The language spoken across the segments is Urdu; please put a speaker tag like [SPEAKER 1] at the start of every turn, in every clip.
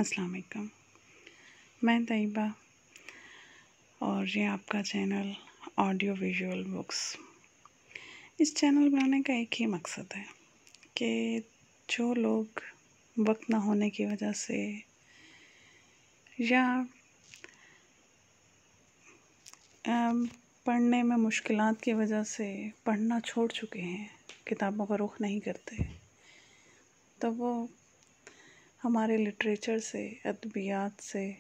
[SPEAKER 1] السلام علیکم، میں طیبہ اور یہ آپ کا چینل آڈیو ویژول بکس۔ اس چینل بنانے کا ایک ہی مقصد ہے کہ جو لوگ وقت نہ ہونے کی وجہ سے یا پڑھنے میں مشکلات کی وجہ سے پڑھنا چھوڑ چکے ہیں، کتابوں کا رخ نہیں کرتے، تو وہ ہمارے لٹریچر سے، ادبیات سے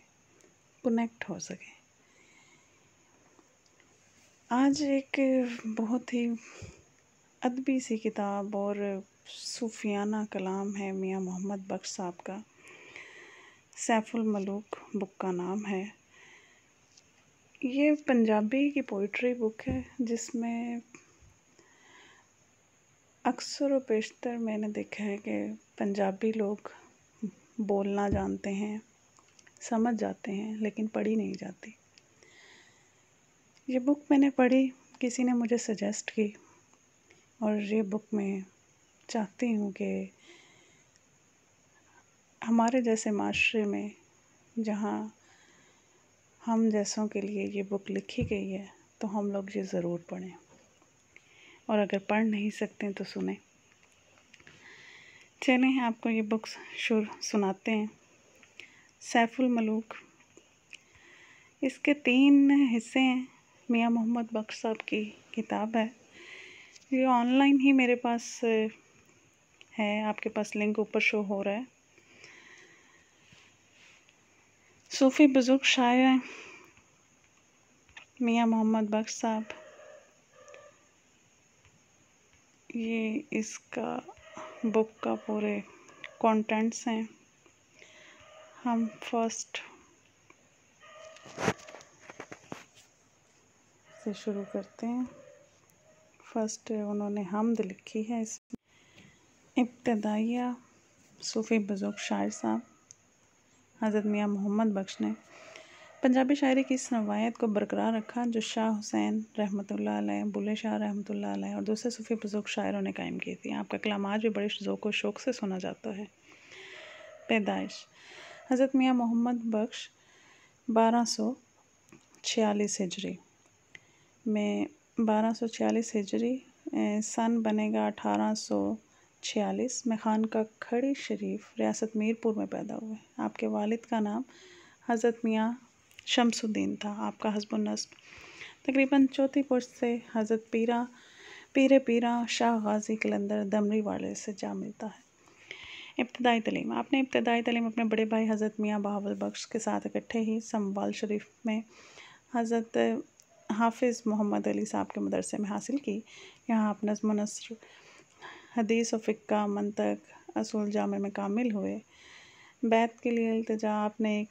[SPEAKER 1] کنیکٹ ہو سکے۔ آج ایک بہت ہی ادبی سی کتاب اور صوفیانہ کلام ہے میاں محمد بخش صاحب کا، سیف الملوک بک کا نام ہے۔ یہ پنجابی کی پوئٹری بک ہے جس میں اکثر و بیشتر میں نے دیکھا ہے کہ پنجابی لوگ بولنا جانتے ہیں، سمجھ جاتے ہیں، لیکن پڑھی نہیں جاتی۔ یہ بک میں نے پڑھی، کسی نے مجھے سجیسٹ کی، اور یہ بک میں چاہتی ہوں کہ ہمارے جیسے معاشرے میں جہاں ہم جیسوں کے لیے یہ بک لکھی گئی ہے تو ہم لوگ یہ ضرور پڑھیں، اور اگر پڑھ نہیں سکتے تو سنیں۔ چلیں آپ کو یہ بک سناتے ہیں۔ سیف الملوک، اس کے 3 حصے ہیں۔ میاں محمد بخش صاحب کی کتاب ہے، یہ آن لائن ہی میرے پاس ہے، آپ کے پاس لنک اوپر شو ہو رہا ہے۔ صوفی بزرگ شاعر ہیں میاں محمد بخش صاحب۔ یہ اس کا بک کا پورے کانٹینٹس ہیں۔ ہم فرسٹ سے شروع کرتے ہیں۔ فرسٹ انہوں نے حمد لکھی ہے اس میں۔ ابتدائیہ صوفی بزرگ شاعر صاحب حضرت میاں محمد بخش نے پنجابی شاعری کی اس روایت کو برقرار رکھا جو شاہ حسین رحمۃ اللہ علیہ، بلے شاہ رحمۃ اللہ علیہ اور دوسرے صوفی بزرگ شاعروں نے قائم کی تھی۔ آپ کا کلام آج بھی بڑے ذوق و شوق سے سنا جاتا ہے۔ پیدائش: حضرت میاں محمد بخش 1246 ہجری میں 1246 ہجری سن بنے گا 1846 میں خانقاہ کھڑی شریف ریاست میرپور میں پیدا ہوئے۔ آپ کے والد کا نام حضرت میاں شمس الدین تھا۔ آپ کا حسب النسب تقریباً چوتھی پشت سے حضرت پیرا شاہ غازی قلندر دمری والے سے جا ملتا ہے۔ ابتدائی تعلیم: آپ نے ابتدائی تعلیم اپنے بڑے بھائی حضرت میاں بہاول بخش کے ساتھ اکٹھے ہی سموال شریف میں حضرت حافظ محمد علی صاحب کے مدرسے میں حاصل کی۔ یہاں آپ نظم و نثر، حدیث و فقہ، منطق، اصول جامع میں کامل ہوئے۔ بیعت کے لیے التجا: آپ نے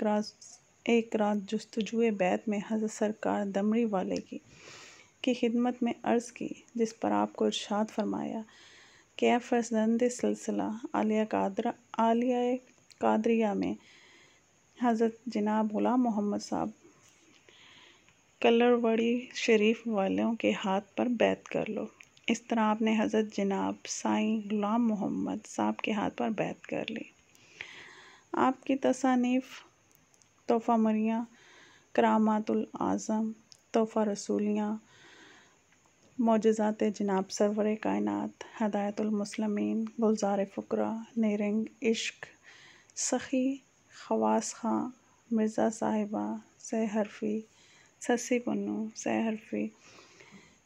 [SPEAKER 1] ایک رات جستجوئے بیعت میں حضرت سرکار دمری والے کی خدمت میں عرض کی، جس پر آپ کو ارشاد فرمایا کہ اے فرزند سلسلہ عالیہ قادریہ میں حضرت جناب غلام محمد صاحب کلروڑی شریف والوں کے ہاتھ پر بیعت کر لو۔ اس طرح آپ نے حضرت جناب سائیں غلام محمد صاحب کے ہاتھ پر بیعت کر لی۔ آپ کی تصانیف تحفہ مریہ، کرامات الاعظم، تحفہ رسولیہ، معجزات جناب سرور کائنات، ہدایت المسلمین، گلزار فقراء، نیرنگ عشق، سخی، خواص خاں، مرزا صاحبہ، سہ حرفی، سسی پنو، سہ حرفی،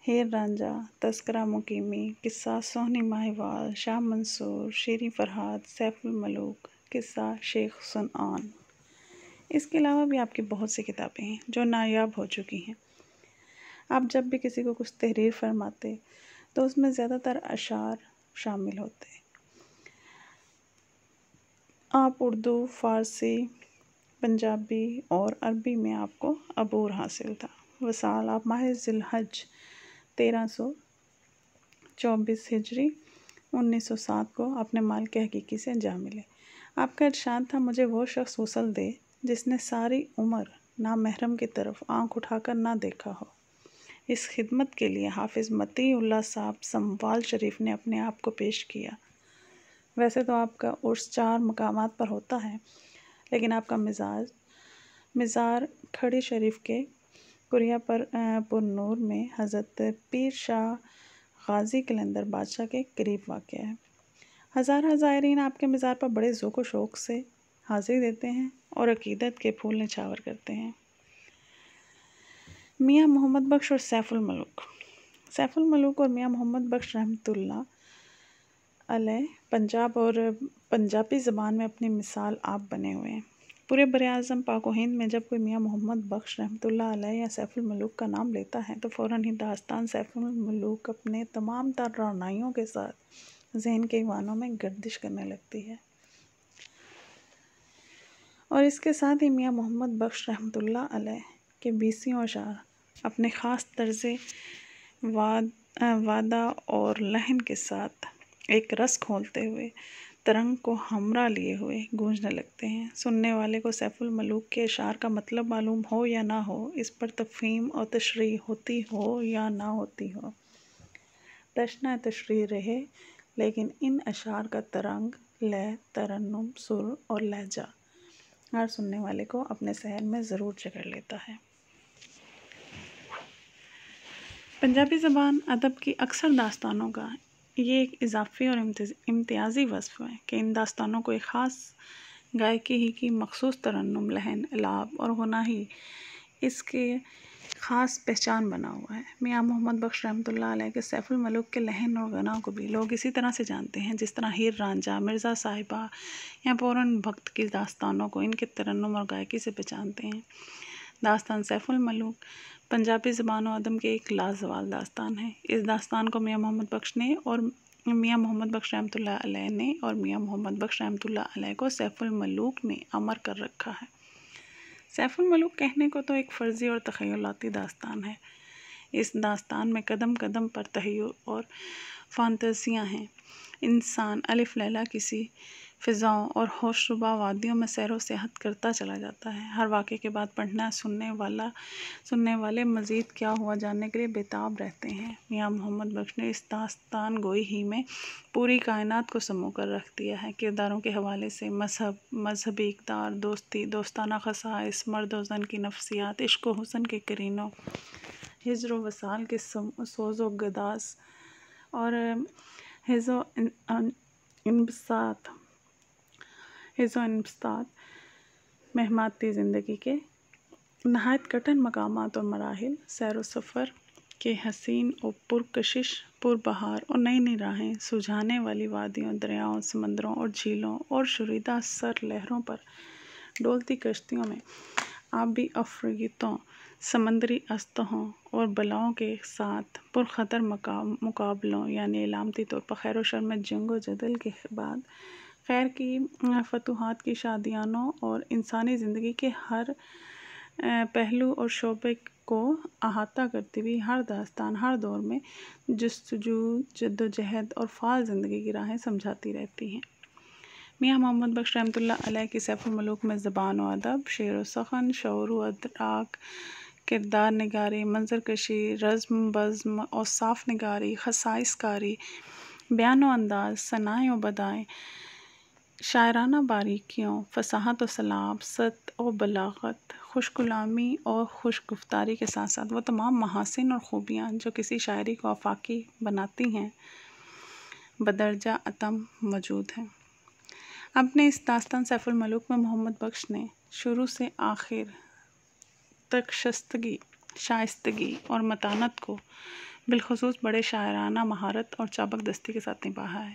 [SPEAKER 1] ہیر رانجھا، تذکرہ مقیمی، قصہ سوہنی ماہیوال، شاہ منصور، شیریں فرہاد، سیف الملوک، قصہ شیخ سنان۔ اس کے علاوہ بھی آپ کی بہت سی کتابیں ہیں جو نایاب ہو چکی ہیں۔ آپ جب بھی کسی کو کچھ تحریر فرماتے تو اس میں زیادہ تر اشعار شامل ہوتے۔ آپ اردو، فارسی، پنجابی اور عربی میں آپ کو عبور حاصل تھا۔ وصال: آپ ماہ ذی الحج 1324 ہجری 1907 کو اپنے مالک حقیقی سے جا ملے۔ آپ کا ارشاد تھا، مجھے وہ شخص وصل دے جس نے ساری عمر نامحرم کی طرف آنکھ اٹھا کر نہ دیکھا ہو۔ اس خدمت کے لیے حافظ مطیع اللہ صاحب سموال شریف نے اپنے آپ کو پیش کیا۔ ویسے تو آپ کا عرس 4 مقامات پر ہوتا ہے، لیکن آپ کا مزار کھڑی شریف کے کوریا پر نور میں حضرت پیر شاہ غازی قلندر بادشاہ کے قریب واقع ہے۔ ہزارہ زائرین آپ کے مزار پر بڑے ذوق و شوق سے حاضری دیتے ہیں اور عقیدت کے پھول نچھاور کرتے ہیں۔ میاں محمد بخش اور سیف الملوک اور میاں محمد بخش رحمۃ اللہ علیہ پنجاب اور پنجابی زبان میں اپنی مثال آپ بنے ہوئے ہیں۔ پورے براعظم پاک و ہند میں جب کوئی میاں محمد بخش رحمۃ اللہ علیہ یا سیف الملوک کا نام لیتا ہے تو فوراً ہی داستان سیف الملوک اپنے تمام تر رعنائیوں کے ساتھ ذہن کے ایوانوں میں گردش کرنے لگتی ہے، اور اس کے ساتھ ہی میاں محمد بخش رحمۃ اللہ علیہ کے 20 اشعار اپنے خاص طرز وادہ اور لحن کے ساتھ ایک رس کھولتے ہوئے ترنگ کو ہمراہ لیے ہوئے گونجنے لگتے ہیں۔ سننے والے کو سیف الملوک کے اشعار کا مطلب معلوم ہو یا نہ ہو، اس پر تفہیم اور تشریح ہوتی ہو یا نہ ہوتی ہو، تشنہ تشریح رہے، لیکن ان اشعار کا ترنگ، لے، ترنم، سر اور لہجہ ہر سننے والے کو اپنے ذہن میں ضرور جگڑ لیتا ہے۔ پنجابی زبان ادب کی اکثر داستانوں کا یہ ایک اضافی اور امتیازی وصف ہے کہ ان داستانوں کو ایک خاص گائکی ہی کی مخصوص ترنم، لحن، الاپ اور غنا ہی اس کے خاص پہچان بنا ہوا ہے۔ میاں محمد بخش رحمۃ اللہ علیہ کے سیف الملوک کے لحن اور غنا کو بھی لوگ اسی طرح سے جانتے ہیں جس طرح ہیر رانجھا، مرزا صاحبہ یا پورن بھگت کی داستانوں کو ان کے ترنم اور گائکی سے پہچانتے ہیں۔ داستان سیف الملوک پنجابی زبان و ادب کے ایک لازوال داستان ہے۔ اس داستان کو میاں محمد بخش نے اور میاں محمد بخش رحمۃ اللہ علیہ نے اور میاں محمد بخش رحمۃ اللہ علیہ کو سیف الملوک نے امر کر رکھا ہے۔ سیف الملوک کہنے کو تو ایک فرضی اور تخیلاتی داستان ہے۔ اس داستان میں قدم قدم پر تخیل اور فانتزیاں ہیں۔ انسان الف لیلہ کسی فضاؤں اور ہوش ربا وادیوں میں سیر و سیاحت کرتا چلا جاتا ہے۔ ہر واقعے کے بعد پڑھنا سننے والے مزید کیا ہوا جاننے کے لیے بےتاب رہتے ہیں۔ میاں محمد بخش نے اس داستان گوئی ہی میں پوری کائنات کو سمو کر رکھ دیا ہے۔ کرداروں کے حوالے سے مذہب، مذہبی اقدار، دوستی، دوستانہ خصائص، مرد و زن کی نفسیات، عشق و حسن کے قرینوں، ہجر و وصال کے سوز و گداز اور حز و انبساط مہماتی زندگی کے نہایت کٹھن مقامات اور مراحل، سیر و سفر کے حسین اور پرکشش پربہار اور نئی نئی راہیں سجھانے والی وادیوں، دریاؤں، سمندروں اور جھیلوں اور شوریدہ سر لہروں پر ڈولتی کشتیوں میں، آبی افریتوں، سمندری اسطحوں اور بلاؤں کے ساتھ پرخطر مقابلوں، یعنی علامتی طور پر خیر و شر میں جنگ و جدل کے بعد خیر کی فتوحات کی شادیانوں اور انسانی زندگی کے ہر پہلو اور شعبے کو احاطہ کرتی ہوئی ہر داستان ہر دور میں جستجو، جدوجہد اور فعال زندگی کی راہیں سمجھاتی رہتی ہے۔ میاں محمد بخش رحمۃ اللہ علیہ کی سیف الملوک میں زبان و ادب، شعر و سخن، شعور و ادراک، کردار نگاری، منظر کشی، رزم بزم، اوصاف نگاری، خصائص کاری، بیان و انداز، ثنائیں و بدائیں، شاعرانہ باریکیوں، فصاحت و سلاست و بلاغت، خوش کلامی اور خوش گفتاری کے ساتھ ساتھ وہ تمام محاسن اور خوبیاں جو کسی شاعری کو آفاقی بناتی ہیں بدرجہ اتم موجود ہیں۔ اپنے اس داستان سیف الملوک میں محمد بخش نے شروع سے آخر تک شائستگی اور متانت کو بالخصوص بڑے شاعرانہ مہارت اور چابک دستی کے ساتھ نبھایا ہے۔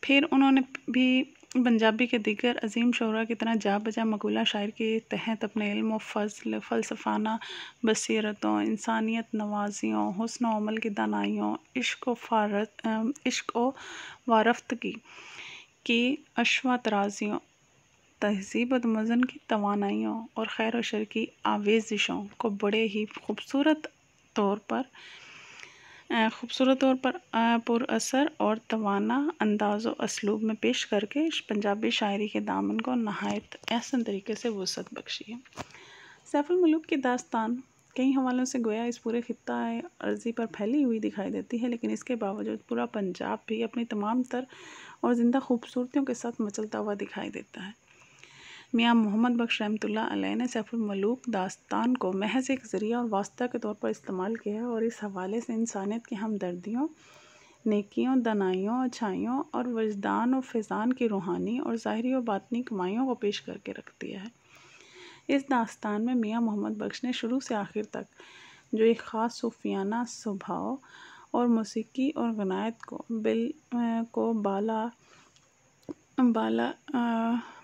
[SPEAKER 1] پھر انہوں نے بھی پنجابی کے دیگر عظیم شعراء کی طرح جا بجا مقبولہ شاعری کے تحت اپنے علم و فضل، فلسفانہ بصیرتوں، انسانیت نوازیوں، حسن و عمل کی دانائیوں، عشق و وارفتگی کی عشوہ ترازیوں، تہذیب و تمدن کی توانائیوں اور خیر و شر کی آویزشوں کو بڑے ہی خوبصورت طور پر پر اثر اور توانا انداز و اسلوب میں پیش کر کے پنجابی شاعری کے دامن کو نہایت احسن طریقے سے وسعت بخشی ہے۔ سیف الملوک کی داستان کئی حوالوں سے گویا اس پورے خطہ ارضی پر پھیلی ہوئی دکھائی دیتی ہے، لیکن اس کے باوجود پورا پنجاب بھی اپنی تمام تر اور زندہ خوبصورتیوں کے ساتھ مچلتا ہوا دکھائی دیتا ہے۔ میاں محمد بخش رحمۃ اللہ علیہ نے سیف الملوک داستان کو محض ایک ذریعہ اور واسطہ کے طور پر استعمال کیا اور اس حوالے سے انسانیت کی ہمدردیوں، نیکیوں، دانائیوں، اچھائیوں اور وجدان و فیضان کی روحانی اور ظاہری و باطنی کمائیوں کو پیش کر کے رکھ دیا ہے۔ اس داستان میں میاں محمد بخش نے شروع سے آخر تک جو ایک خاص صوفیانہ سبھاؤ اور موسیقی اور غنائت کو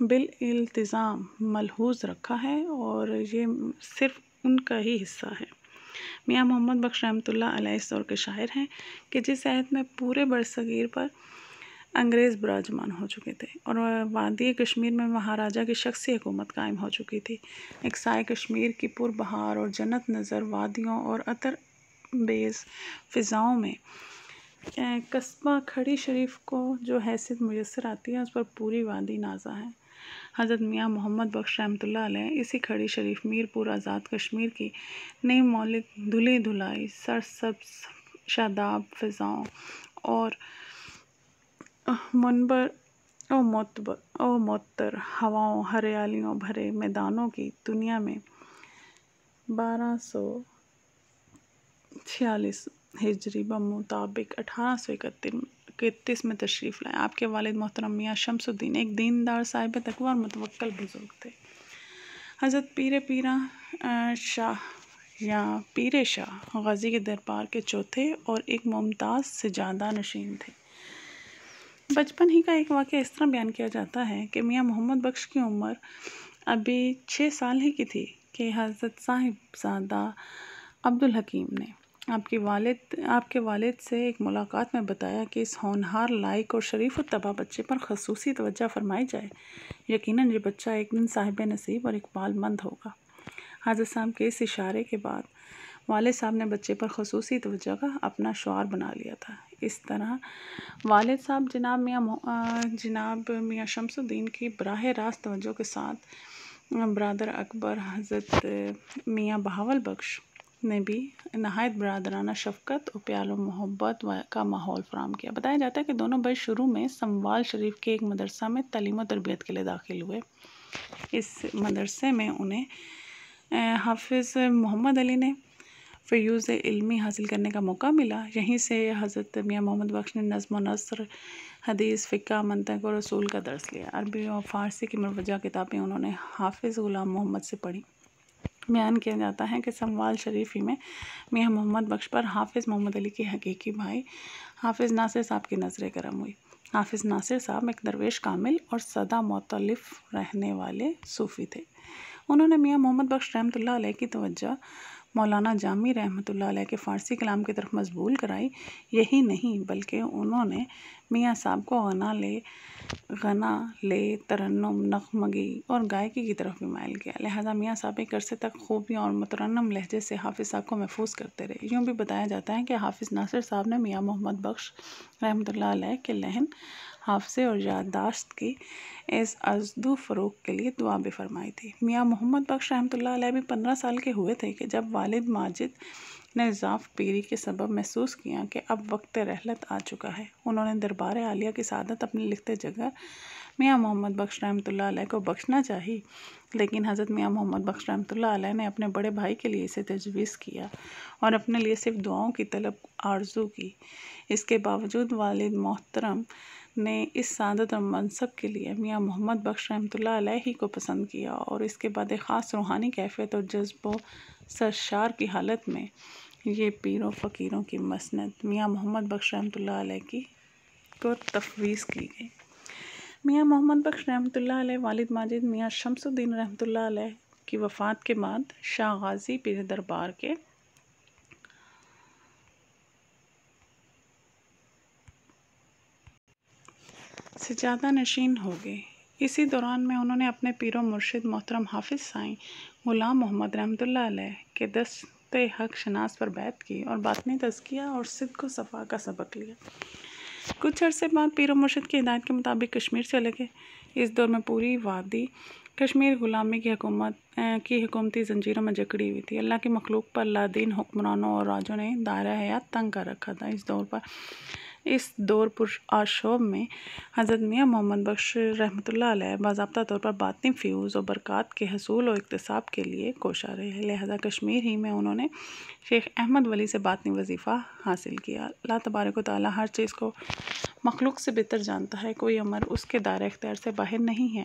[SPEAKER 1] بالالتزام ملحوظ رکھا ہے اور یہ صرف ان کا ہی حصہ ہے۔ میاں محمد بخش رحمۃ اللہ علیہ اس دور کے شاعر ہیں کہ جس عہد میں پورے برصغیر پر انگریز براجمان ہو چکے تھے اور وادی کشمیر میں مہاراجہ کی شخصی حکومت قائم ہو چکی تھی۔ اقصائے کشمیر کی پربہار اور جنت نظر وادیوں اور عطر بیز فضاؤں میں قصبہ کھڑی شریف کو جو حیثیت میسر آتی ہے اس پر پوری وادی نازا ہے۔ حضرت میاں محمد بخش رحمۃ اللہ علیہ اسی کھڑی شریف میر پور آزاد کشمیر کی نئی مولک دھلی دھلائی سرسبز شاداب فضاؤں اور منبر و معطر ہواؤں ہریالیوں بھرے میدانوں کی دنیا میں 1246 ہجری بمطابق 1831 میں تشریف لائے۔ آپ کے والد محترم میاں شمس الدین ایک دیندار صاحب تقویٰ اور متوکل بزرگ تھے۔ حضرت پیر شاہ غازی کے دربار کے چوتھے اور ایک ممتاز سجادہ نشین تھے۔ بچپن ہی کا ایک واقعہ اس طرح بیان کیا جاتا ہے کہ میاں محمد بخش کی عمر ابھی 6 سال ہی کی تھی کہ حضرت صاحبزادہ عبدالحکیم نے آپ کے والد سے ایک ملاقات میں بتایا کہ اس ہونہار لائق اور شریف الطبع بچے پر خصوصی توجہ فرمائی جائے، یقیناً یہ بچہ ایک دن صاحب نصیب اور اقبال مند ہوگا۔ حضرت صاحب کے اس اشارے کے بعد والد صاحب نے بچے پر خصوصی توجہ کا اپنا شعار بنا لیا تھا۔ اس طرح والد صاحب جناب میاں شمس الدین کی براہ راست توجہ کے ساتھ برادر اکبر حضرت میاں بہاول بخش نے بھی نہایت برادرانہ شفقت اور پیار و محبت کا ماحول فراہم کیا۔ بتایا جاتا ہے کہ دونوں بھائی شروع میں سموال شریف کے ایک مدرسہ میں تعلیم و تربیت کے لیے داخل ہوئے۔ اس مدرسے میں انہیں حافظ محمد علی نے فیوض علمی حاصل کرنے کا موقع ملا۔ یہیں سے حضرت میاں محمد بخش نے نظم و نثر، حدیث، فقہ، منطق اور اصول کا درس لیا۔ عربی اور فارسی کی مروجہ کتابیں انہوں نے حافظ غلام محمد سے پڑھی۔ بیان کیا جاتا ہے کہ سموال شریف ہی میں میاں محمد بخش پر حافظ محمد علی کے حقیقی بھائی حافظ ناصر صاحب کی نظر کرم ہوئی۔ حافظ ناصر صاحب ایک درویش کامل اور سدا مؤتلف رہنے والے صوفی تھے۔ انہوں نے میاں محمد بخش رحمۃ اللہ علیہ کی توجہ مولانا جامی رحمۃ اللہ علیہ کے فارسی کلام کی طرف مبذول کرائی۔ یہی نہیں بلکہ انہوں نے میاں صاحب کو غنا لے، ترنم، نغمگی اور گائکی کی طرف بھی مائل کیا۔ لہٰذا میاں صاحب ایک عرصے تک خوبی اور مترنم لہجے سے حافظ صاحب کو محفوظ کرتے رہے۔ یوں بھی بتایا جاتا ہے کہ حافظ ناصر صاحب نے میاں محمد بخش رحمۃ اللہ علیہ کے لحن، حافظے اور یادداشت کی ازدو فروغ کے لیے دعا بھی فرمائی تھی۔ میاں محمد بخش رحمۃ اللہ علیہ بھی 15 سال کے ہوئے تھے کہ جب والد ماجد نے ضعف پیری کے سبب محسوس کیا کہ اب وقت رحلت آ چکا ہے۔ انہوں نے دربار عالیہ کی سعادت اپنے لکھتے جگر میاں محمد بخش رحمۃ اللہ علیہ کو بخشنا چاہی، لیکن حضرت میاں محمد بخش رحمۃ اللہ علیہ نے اپنے بڑے بھائی کے لیے اسے تجویز کیا اور اپنے لیے صرف دعاؤں کی طلب آرزو کی۔ اس کے باوجود والد محترم نے اس سعادت اور منصب کے لیے میاں محمد بخش رحمۃ اللہ علیہ ہی کو پسند کیا اور اس کے بعد ایک خاص روحانی کیفیت اور جذب و سرشار کی حالت میں یہ پیروں فقیروں کی مسند میاں محمد بخش رحمۃ اللہ علیہ کو تفویض کی گئی۔ میاں محمد بخش رحمۃ اللہ علیہ والد ماجد میاں شمس الدین رحمۃ اللہ علیہ کی وفات کے بعد شاہ غازی پیر دربار کے سجادہ نشین ہو گئے۔ اسی دوران میں انہوں نے اپنے پیر و مرشد محترم حافظ سائیں غلام محمد رحمۃ اللہ علیہ کے دست حق شناس پر بیعت کی اور باطنی تزکیہ اور صدق و صفا کا سبق لیا۔ کچھ عرصے بعد پیر و مرشد کی ہدایت کے مطابق کشمیر چلے گئے۔ اس دور میں پوری وادی کشمیر غلامی کی حکومتی زنجیروں میں جکڑی ہوئی تھی۔ اللہ کی مخلوق پر لادین حکمرانوں اور راجوں نے دائرہ حیات تنگ کر رکھا تھا۔ اس دور پر اس دور پر آشوب میں حضرت میاں محمد بخش رحمۃ اللہ علیہ باضابطہ طور پر باطنی فیوز و برکات کے حصول و اکتساب کے لیے کوشاں رہے، لہذا کشمیر ہی میں انہوں نے شیخ احمد ولی سے باطنی وظیفہ حاصل کیا۔ اللہ تبارک و تعالیٰ ہر چیز کو مخلوق سے بہتر جانتا ہے، کوئی امر اس کے دائرہ اختیار سے باہر نہیں ہے۔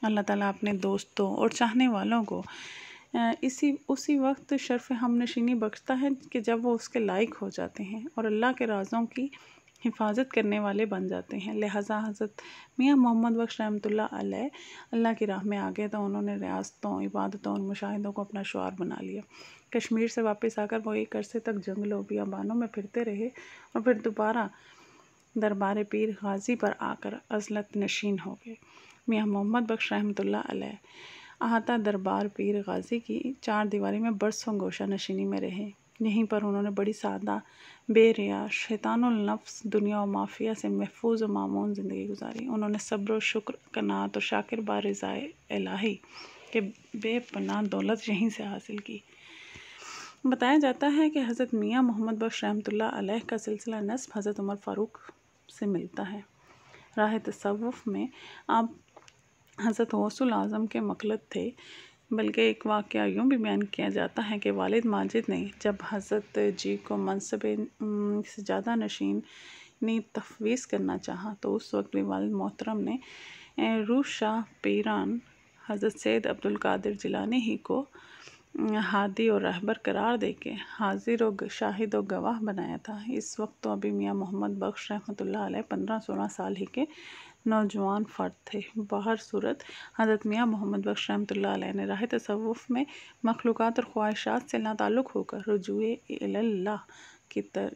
[SPEAKER 1] اللہ تعالیٰ اپنے دوستوں اور چاہنے والوں کو اسی وقت شرف ہم نشینی بخشتا ہے کہ جب وہ اس کے لائق ہو جاتے ہیں اور اللہ کے رازوں کی حفاظت کرنے والے بن جاتے ہیں۔ لہٰذا حضرت میاں محمد بخش رحمۃ اللہ علیہ اللہ کی راہ میں آگے تو انہوں نے ریاستوں، عبادتوں اور مشاہدوں کو اپنا شعار بنا لیا۔ کشمیر سے واپس آ کر وہ ایک عرصے تک جنگلوں بیابانوں میں پھرتے رہے اور پھر دوبارہ دربار پیر غازی پر آ کر عزلت نشین ہو گئے۔ میاں محمد بخش رحمۃ اللہ علیہ احاطہ دربار پیر غازی کی چار دیواری میں برسوں گوشہ نشینی میں رہے۔ یہیں پر انہوں نے بڑی سادہ، بے ریا، شیطان النفس دنیا و مافیہ سے محفوظ و مامون زندگی گزاری۔ انہوں نے صبر و شکر، قناعت اور شاکر با رضائے الہی کہ بے پناہ دولت یہیں سے حاصل کی۔ بتایا جاتا ہے کہ حضرت میاں محمد بخش رحمۃ اللہ علیہ کا سلسلہ نسب حضرت عمر فاروق سے ملتا ہے۔ راہ تصوف میں آپ حضرت غوث الاعظم کے مقلد تھے، بلکہ ایک واقعہ یوں بھی بیان کیا جاتا ہے کہ والد ماجد نے جب حضرت جی کو منصب سجادہ نشینی تفویض کرنا چاہا تو اس وقت بھی والد محترم نے روح شاہ پیران حضرت سید عبدالقادر جیلانی ہی کو ہادی اور رہبر قرار دے کے حاضر و شاہد و گواہ بنایا تھا۔ اس وقت تو ابھی میاں محمد بخش رحمۃ اللہ علیہ 15-16 سال ہی کے نوجوان فرد تھے۔ بہر صورت حضرت میاں محمد بخش رحمۃ اللہ علیہ نے راہ تصوف میں مخلوقات اور خواہشات سے ناتعلق ہو کر رجوع اللہ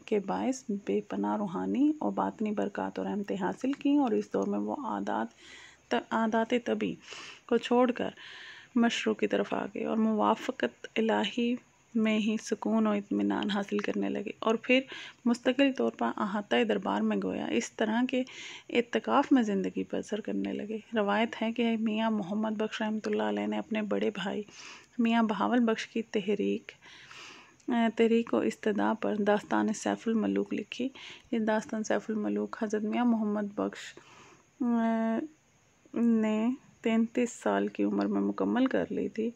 [SPEAKER 1] کے باعث بے پناہ روحانی اور باطنی برکات اور رحمتیں حاصل کیں، اور اس دور میں وہ عادات طبی کو چھوڑ کر مشروع کی طرف آ گئے اور موافقت الہی میں ہی سکون و اطمینان حاصل کرنے لگے، اور پھر مستقل طور پر احاطہ دربار میں گویا اس طرح کے اعتکاف میں زندگی بسر کرنے لگے۔ روایت ہے کہ میاں محمد بخش رحمۃ اللہ علیہ نے اپنے بڑے بھائی میاں بہاول بخش کی تحریک و استدعا پر داستان سیف الملوک لکھی۔ یہ داستان سیف الملوک حضرت میاں محمد بخش نے 33 سال کی عمر میں مکمل کر لی تھی۔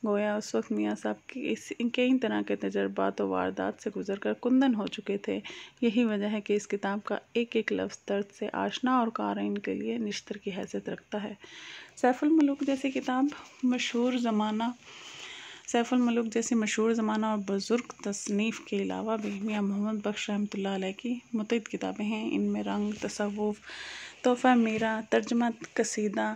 [SPEAKER 1] گویا اس وقت میاں صاحب کی کئی طرح کے تجربات و واردات سے گزر کر کندن ہو چکے تھے۔ یہی وجہ ہے کہ اس کتاب کا ایک ایک لفظ درد سے آشنا اور قارئین کے لیے نشتر کی حیثیت رکھتا ہے۔ سیف الملوک جیسی مشہور زمانہ اور بزرگ تصنیف کے علاوہ بھی میاں محمد بخش رحمۃ اللہ علیہ کی متعدد کتابیں ہیں۔ ان میں رنگ، تصوف، تحفہ میرا، ترجمہ قصیدہ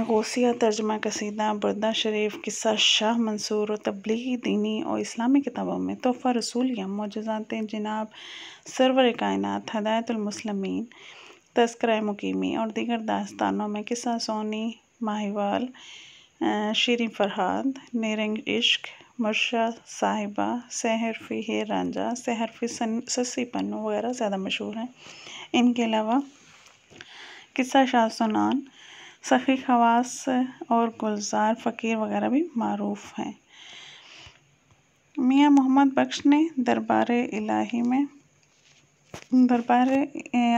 [SPEAKER 1] غوثیہ، ترجمہ قصیدہ بردہ شریف، قصہ شاہ منصور اور تبلیغی، دینی اور اسلامی کتابوں میں تحفہ رسولیہ، معجزات جناب سرور کائنات، ہدایت المسلمین، تذکرہ مقیمی اور دیگر داستانوں میں قصہ سونی، ماہیوال، شیریں فرہاد، نیرنگ عشق، مرشا صاحبہ، سحر فی ہیر رانجھا، سحر فی سسی پنو وغیرہ زیادہ مشہور ہیں۔ ان کے علاوہ قصہ شاہ سنان، سخی خواص اور گلزار فقیر وغیرہ بھی معروف ہیں۔ میاں محمد بخش نے دربار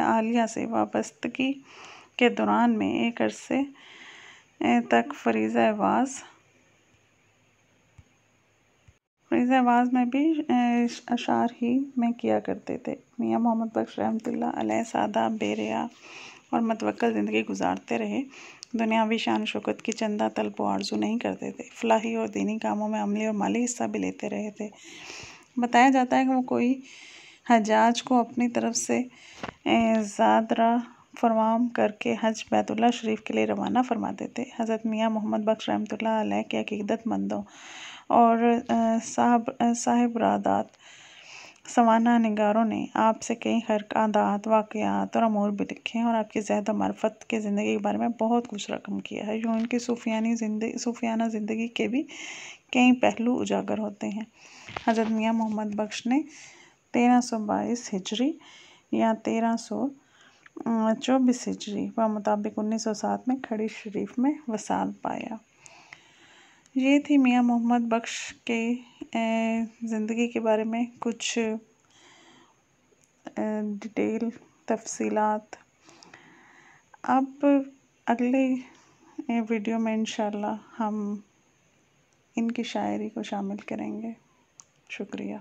[SPEAKER 1] عالیہ سے وابستگی کے دوران میں ایک عرصے تک فریضہ واز میں بھی اشعار ہی میں کیا کرتے تھے۔ میاں محمد بخش رحمۃ اللہ علیہ سادہ، بے ریا اور متوکل زندگی گزارتے رہے۔ دنیاوی شان و شوکت کی چندہ طلب و آرزو نہیں کرتے تھے، فلاحی اور دینی کاموں میں عملی اور مالی حصہ بھی لیتے رہے تھے۔ بتایا جاتا ہے کہ وہ کوئی حجاج کو اپنی طرف سے زادرہ فراہم کر کے حج بیت اللہ شریف کے لیے روانہ فرماتے تھے۔ حضرت میاں محمد بخش رحمۃ اللہ علیہ کے عقیدت مندوں اور صاحب ارادات سوانح نگاروں نے آپ سے کئی عادات، واقعات اور امور بھی لکھے ہیں اور آپ کی زہد و معرفت کی زندگی کے بارے میں بہت کچھ رقم کیا ہے۔ یوں ان کی صوفیانہ زندگی کے بھی کئی پہلو اجاگر ہوتے ہیں۔ حضرت میاں محمد بخش نے 1322 ہجری یا 1324 ہجری بمطابق 1907 میں کھڑی شریف میں وصال پایا۔ یہ تھی میاں محمد بخش کے زندگی کے بارے میں کچھ ڈیٹیل تفصیلات اب اگلے ویڈیو میں انشاءاللہ ہم ان کی شاعری کو شامل کریں گے۔ شکریہ۔